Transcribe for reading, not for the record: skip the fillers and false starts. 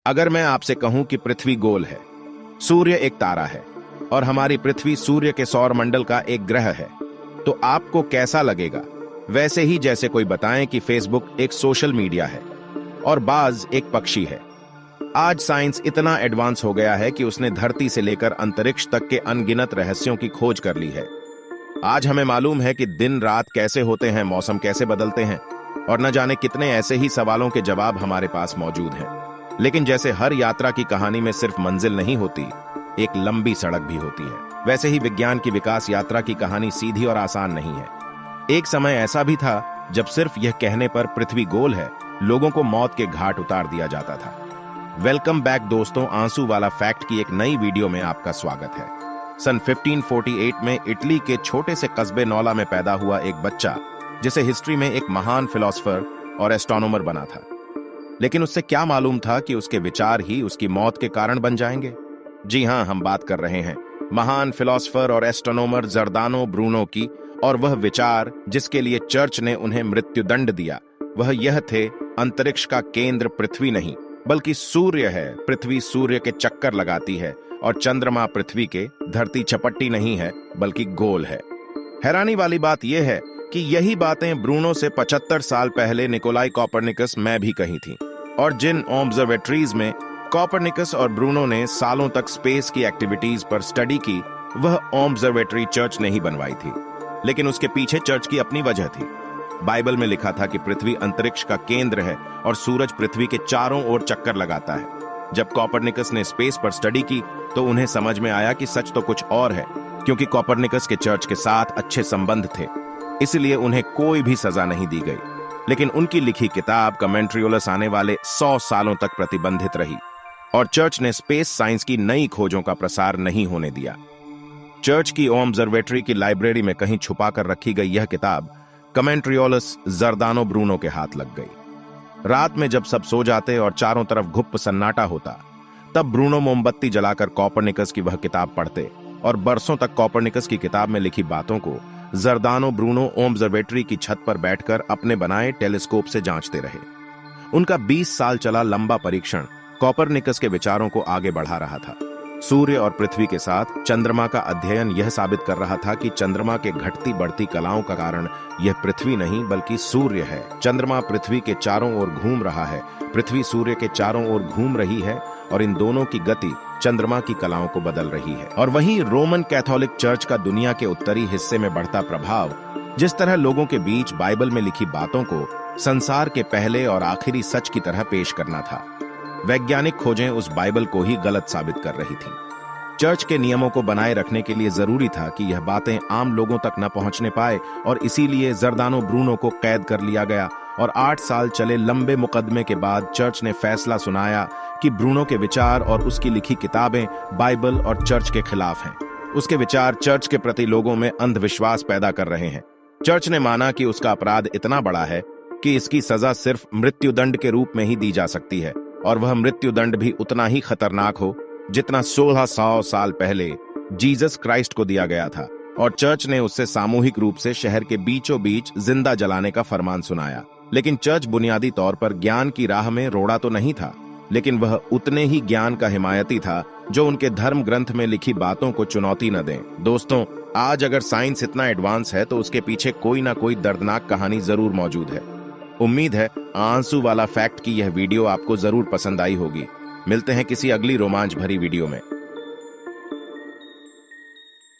अगर मैं आपसे कहूं कि पृथ्वी गोल है, सूर्य एक तारा है और हमारी पृथ्वी सूर्य के सौर मंडल का एक ग्रह है, तो आपको कैसा लगेगा? वैसे ही जैसे कोई बताएं कि फेसबुक एक सोशल मीडिया है और बाज एक पक्षी है। आज साइंस इतना एडवांस हो गया है कि उसने धरती से लेकर अंतरिक्ष तक के अनगिनत रहस्यों की खोज कर ली है। आज हमें मालूम है कि दिन रात कैसे होते हैं, मौसम कैसे बदलते हैं और न जाने कितने ऐसे ही सवालों के जवाब हमारे पास मौजूद हैं। लेकिन जैसे हर यात्रा की कहानी में सिर्फ मंजिल नहीं होती, एक लंबी सड़क भी होती है, वैसे ही विज्ञान की विकास यात्रा की कहानी सीधी और आसान नहीं है। एक समय ऐसा भी था जब सिर्फ यह कहने पर पृथ्वी गोल है, लोगों को मौत के घाट उतार दिया जाता था। वेलकम बैक दोस्तों, आंसू वाला फैक्ट की एक नई वीडियो में आपका स्वागत है। सन 1548 में इटली के छोटे से कस्बे नौला में पैदा हुआ एक बच्चा, जिसे हिस्ट्री में एक महान फिलोसोफर और एस्ट्रोनॉमर बना था। लेकिन उससे क्या मालूम था कि उसके विचार ही उसकी मौत के कारण बन जाएंगे? जी हां, हम बात कर रहे हैं महान फिलोसोफर और एस्ट्रोनॉमर जर्दानो ब्रूनो की। और वह विचार जिसके लिए चर्च ने उन्हें मृत्युदंड दिया, वह यह थे, अंतरिक्ष का केंद्र पृथ्वी नहीं बल्कि सूर्य है। पृथ्वी सूर्य के चक्कर लगाती है और चंद्रमा पृथ्वी के धरती चपट्टी नहीं है बल्कि गोल है। हैरानी वाली बात यह है कि यही बातें ब्रूनो से 75 साल पहले निकोलाई कोपरनिकस में भी कही थी। और जिन ऑब्जर्वेटरीज में कोपरनिकस और ब्रूनो ने सालों तक स्पेस की एक्टिविटीज पर स्टडी की, वह ऑब्जर्वेटरी चर्च ने ही बनवाई थी। लेकिन उसके पीछे चर्च की अपनी वजह थी। बाइबल में लिखा था कि पृथ्वी अंतरिक्ष का केंद्र है और सूरज पृथ्वी के चारों ओर चक्कर लगाता है। जब कोपरनिकस ने स्पेस पर स्टडी की तो उन्हें समझ में आया कि सच तो कुछ और है। क्योंकि कोपरनिकस के चर्च के साथ अच्छे संबंध थे, इसलिए उन्हें कोई भी सजा नहीं दी गई। लेकिन उनकी लिखी किताब कमेंट्रियोलस आने वाले 100 सालों तक प्रतिबंधित रही और चर्च ने स्पेस साइंस की नई खोजों का प्रसार नहीं होने दिया। चर्च की ऑब्जर्वेटरी की लाइब्रेरी में कहीं छुपा कर रखी गई यह किताब कमेंट्रियोलस जर्दानो ब्रूनो के हाथ लग गई। रात में जब सब सो जाते और चारों तरफ घुप सन्नाटा होता, तब ब्रूनो मोमबत्ती जलाकर कोपरनिकस की वह किताब पढ़ते और बरसों तक कोपरनिकस की किताब में लिखी बातों को जर्दानो ब्रूनो ऑब्जर्वेटरी की छत पर बैठकर अपने बनाए टेलीस्कोप से जांचते रहे। उनका 20 साल चला लंबा परीक्षण कोपरनिकस के विचारों को आगे बढ़ा रहा था। सूर्य और पृथ्वी के साथ चंद्रमा का अध्ययन यह साबित कर रहा था कि चंद्रमा के घटती बढ़ती कलाओं का कारण यह पृथ्वी नहीं बल्कि सूर्य है। चंद्रमा पृथ्वी के चारों ओर घूम रहा है, पृथ्वी सूर्य के चारों ओर घूम रही है और इन दोनों की गति चंद्रमा की कलाओं को बदल रही है। और वहीं रोमन कैथोलिक चर्च का दुनिया के उत्तरी हिस्से में बढ़ता प्रभाव, जिस तरह लोगों के बीच बाइबल में लिखी बातों को संसार के पहले और आखिरी सच की तरह पेश करना था। वैज्ञानिक खोजें उस बाइबल को ही गलत साबित कर रही थी। चर्च के नियमों को बनाए रखने के लिए जरूरी था कि यह बातें आम लोगों तक न पहुंचने पाए और इसीलिए जर्दानो ब्रूनो को कैद कर लिया गया। और 8 साल चले लंबे मुकदमे के बाद चर्च ने फैसला सुनाया कि ब्रूनो के विचार और उसकी लिखी किताबें बाइबल और चर्च के खिलाफ हैं। उसके विचार चर्च के प्रति लोगों में अंधविश्वास पैदा कर रहे हैं। चर्च ने माना कि उसका अपराध इतना बड़ा है कि इसकी सजा सिर्फ मृत्युदंड के रूप में ही दी जा सकती है, और वह मृत्युदंड भी उतना ही खतरनाक हो जितना 1600 साल पहले जीसस क्राइस्ट को दिया गया था। और चर्च ने उससे सामूहिक रूप से शहर के बीचों बीच जिंदा जलाने का फरमान सुनाया। लेकिन चर्च बुनियादी तौर पर ज्ञान की राह में रोड़ा तो नहीं था, लेकिन वह उतने ही ज्ञान का हिमायती था जो उनके धर्म ग्रंथ में लिखी बातों को चुनौती न दें। दोस्तों, आज अगर साइंस इतना एडवांस है तो उसके पीछे कोई ना कोई दर्दनाक कहानी जरूर मौजूद है। उम्मीद है आंसू वाला फैक्ट की यह वीडियो आपको जरूर पसंद आई होगी। मिलते हैं किसी अगली रोमांच भरी वीडियो में।